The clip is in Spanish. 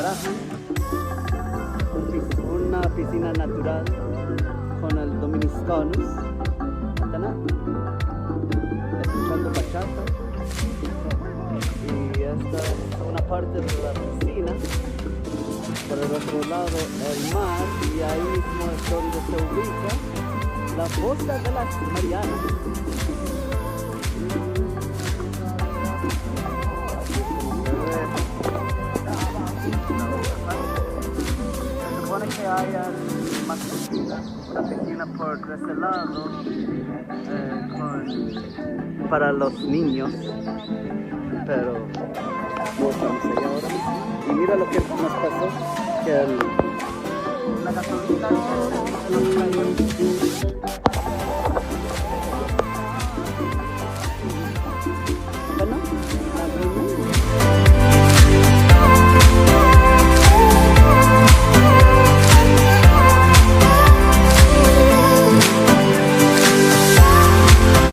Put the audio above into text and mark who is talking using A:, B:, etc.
A: relajan. Una piscina natural con el Dominicanus. Escuchando bachata. Y esta es una parte de la piscina. Por el otro lado el mar, y ahí mismo es donde se ubica la fosa de las Marianas. Así como se ve. Se supone que haya más una piscina por ese lado para los niños, pero no estamos allá ahora mismo. Y mira lo que nos pasó, que la gasolina